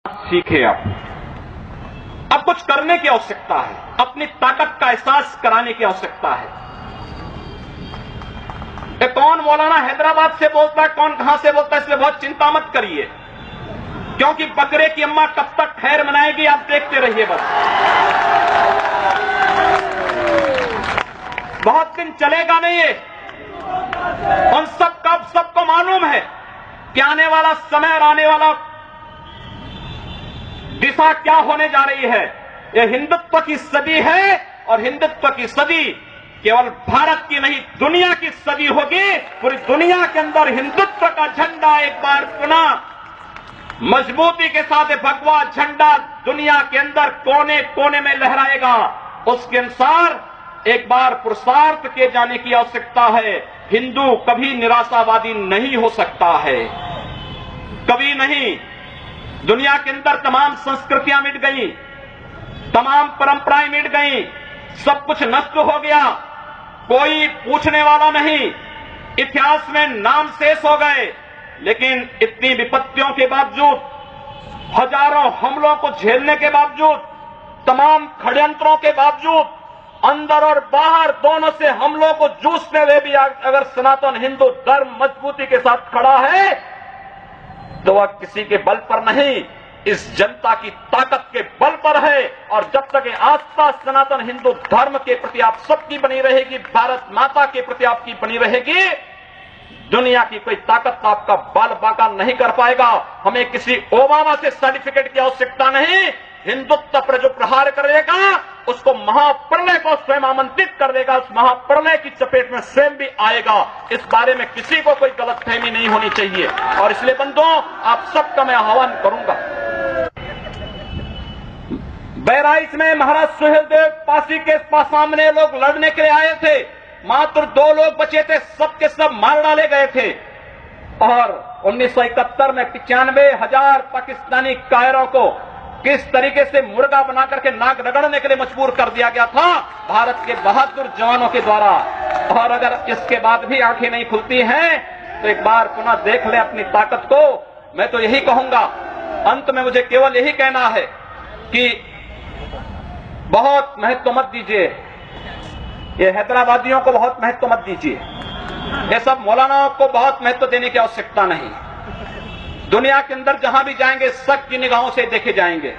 सीखे। अब कुछ करने की आवश्यकता है, अपनी ताकत का एहसास कराने की आवश्यकता है। कौन मौलाना हैदराबाद से बोलता है, कौन कहां से बोलता है, इसलिए बहुत चिंता मत करिए, क्योंकि बकरे की अम्मा कब तक खैर मनाएगी आप देखते रहिए। बस बहुत दिन चलेगा नहीं ये। उन सबको मालूम है कि आने वाला समय और आने वाला दिशा क्या होने जा रही है। यह हिंदुत्व की सदी है और हिंदुत्व की सदी केवल भारत की नहीं दुनिया की सदी होगी। पूरी दुनिया के अंदर हिंदुत्व का झंडा एक बार पुनः मजबूती के साथ भगवा झंडा दुनिया के अंदर कोने कोने में लहराएगा। उसके अनुसार एक बार पुरुषार्थ किए जाने की आवश्यकता है। हिंदू कभी निराशावादी नहीं हो सकता है, कभी नहीं। दुनिया के अंदर तमाम संस्कृतियां मिट गई, तमाम परंपराएं मिट गई, सब कुछ नष्ट हो गया, कोई पूछने वाला नहीं, इतिहास में नाम शेष हो गए। लेकिन इतनी विपत्तियों के बावजूद, हजारों हमलों को झेलने के बावजूद, तमाम षड्यंत्रों के बावजूद, अंदर और बाहर दोनों से हमलों को जूझते हुए भी अगर सनातन हिंदू धर्म मजबूती के साथ खड़ा है तो वह किसी के बल पर नहीं, इस जनता की ताकत के बल पर है। और जब तक ये आस्था सनातन हिंदू धर्म के प्रति आप सबकी बनी रहेगी, भारत माता के प्रति आपकी बनी रहेगी, दुनिया की कोई ताकत आपका बाल बांका नहीं कर पाएगा। हमें किसी ओबामा से सर्टिफिकेट की आवश्यकता नहीं। हिंदुत्व पर जो प्रहार करेगा उसको महाप्रलय को स्वयं आमंत्रित कर देगा, उस महाप्रलय की चपेट में स्वयं भी आएगा। इस बारे में किसी को कोई गलतफहमी नहीं होनी चाहिए। और इसलिए बंधुओं, आप सबका मैं आह्वान करूंगा। बहराइच में महाराज सुहेलदेव पासी के सामने लोग लड़ने के लिए आए थे, मात्र 2 लोग बचे थे, सबके सब मार डाले गए थे। और 1971 में 95,000 पाकिस्तानी कायरों को किस तरीके से मुर्गा बना करके नाक रगड़ने के लिए मजबूर कर दिया गया था भारत के बहादुर जवानों के द्वारा। और अगर इसके बाद भी आंखें नहीं खुलती हैं तो एक बार पुनः देख ले अपनी ताकत को। मैं तो यही कहूंगा, अंत में मुझे केवल यही कहना है कि बहुत महत्व मत दीजिए, ये हैदराबादियों को बहुत महत्व मत दीजिए, ये सब मौलानाओं को बहुत महत्व देने की आवश्यकता नहीं। दुनिया के अंदर जहां भी जाएंगे शक की निगाहों से देखे जाएंगे।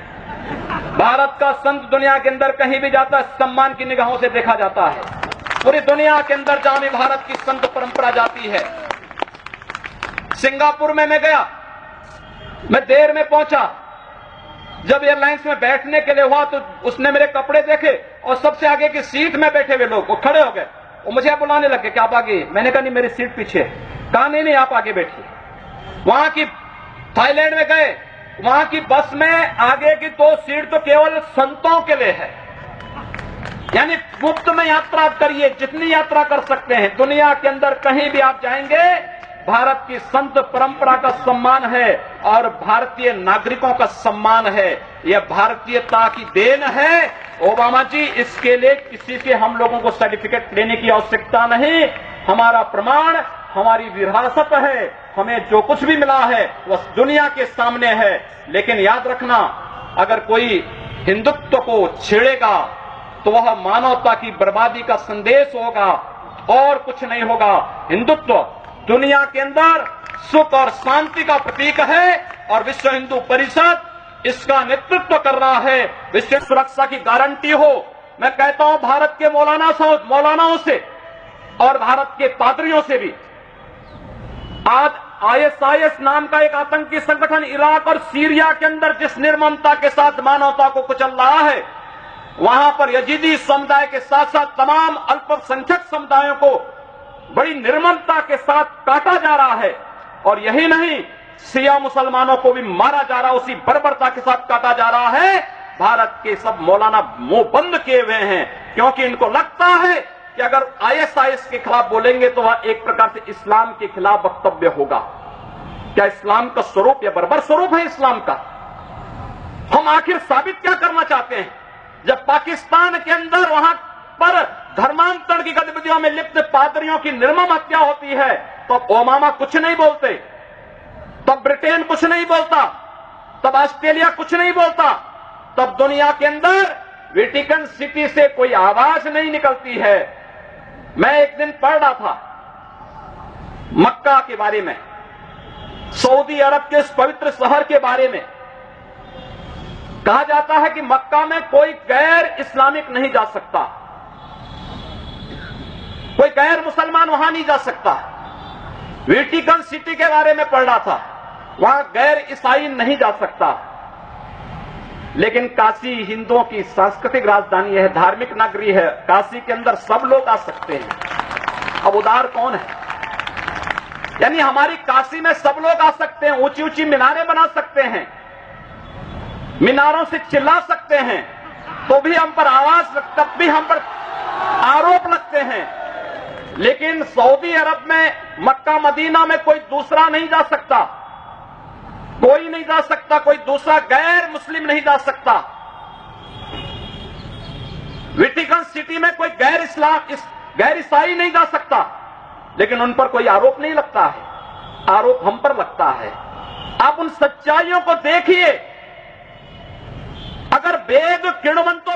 भारत का संत दुनिया के अंदर कहीं भी जाता है सम्मान की निगाहों से देखा जाता है। पूरी दुनिया के अंदर जहां भी भारत की संत परंपरा जाती है। सिंगापुर में मैं गया, मैं देर में पहुंचा, जब एयरलाइंस में बैठने के लिए हुआ तो उसने मेरे कपड़े देखे और सबसे आगे की सीट में बैठे हुए लोग वो खड़े हो गए, वो मुझे बुलाने लगे कि आप आगे। मैंने कहा नहीं, मेरी सीट पीछे। कहा नहीं आप आगे बैठिए। वहां की थाईलैंड में गए, वहां की बस में आगे की 2 सीट तो केवल संतों के लिए है, यानी मुफ्त में यात्रा करिए, जितनी यात्रा कर सकते हैं। दुनिया के अंदर कहीं भी आप जाएंगे भारत की संत परंपरा का सम्मान है और भारतीय नागरिकों का सम्मान है। यह भारतीयता की देन है। ओबामा जी, इसके लिए किसी से हम लोगों को सर्टिफिकेट लेने की आवश्यकता नहीं। हमारा प्रमाण हमारी विरासत है, हमें जो कुछ भी मिला है वह दुनिया के सामने है। लेकिन याद रखना, अगर कोई हिंदुत्व को छेड़ेगा तो वह मानवता की बर्बादी का संदेश होगा और कुछ नहीं होगा। हिंदुत्व दुनिया के अंदर सुख और शांति का प्रतीक है और विश्व हिंदू परिषद इसका नेतृत्व कर रहा है। विश्व सुरक्षा की गारंटी हो। मैं कहता हूं भारत के मौलानाओं से और भारत के पादरियों से भी, आज ISIS नाम का एक आतंकी संगठन इराक और सीरिया के अंदर जिस निर्ममता के साथ मानवता को कुचल रहा है, वहां पर यजीदी समुदाय के साथ साथ तमाम अल्पसंख्यक समुदायों को बड़ी निर्ममता के साथ काटा जा रहा है। और यही नहीं, शिया मुसलमानों को भी मारा जा रहा है, उसी बर्बरता के साथ काटा जा रहा है। भारत के सब मौलाना मुंह बंद किए हुए हैं, क्योंकि इनको लगता है कि अगर ISIS के खिलाफ बोलेंगे तो वह एक प्रकार से इस्लाम के खिलाफ वक्तव्य होगा। क्या इस्लाम का स्वरूप या बर्बर स्वरूप है इस्लाम का? हम आखिर साबित क्या करना चाहते हैं? जब पाकिस्तान के अंदर वहां पर धर्मांतरण की गतिविधियों में लिप्त पादरियों की निर्मम हत्या होती है तो ओबामा कुछ नहीं बोलते, तब ब्रिटेन कुछ नहीं बोलता, तब ऑस्ट्रेलिया कुछ नहीं बोलता, तब दुनिया के अंदर वेटिकन सिटी से कोई आवाज नहीं निकलती है। मैं एक दिन पढ़ रहा था मक्का के बारे में, सऊदी अरब के इस पवित्र शहर के बारे में। कहा जाता है कि मक्का में कोई गैर इस्लामिक नहीं जा सकता, कोई गैर मुसलमान वहां नहीं जा सकता। वेटिकन सिटी के बारे में पढ़ रहा था, वहां गैर ईसाई नहीं जा सकता। लेकिन काशी हिंदुओं की सांस्कृतिक राजधानी है, धार्मिक नगरी है, काशी के अंदर सब लोग आ सकते हैं। अब उदार कौन है? यानी हमारी काशी में सब लोग आ सकते हैं, ऊंची ऊंची मीनारें बना सकते हैं, मीनारों से चिल्ला सकते हैं, तो भी हम पर आवाज, तब भी हम पर आरोप लगते हैं। लेकिन सऊदी अरब में, मक्का मदीना में कोई दूसरा नहीं जा सकता, कोई नहीं जा सकता, कोई दूसरा गैर मुस्लिम नहीं जा सकता। वेटिकन सिटी में कोई गैर ईसाई नहीं जा सकता, लेकिन उन पर कोई आरोप नहीं लगता है, आरोप हम पर लगता है। आप उन सच्चाइयों को देखिए। अगर वेद किण्वंतो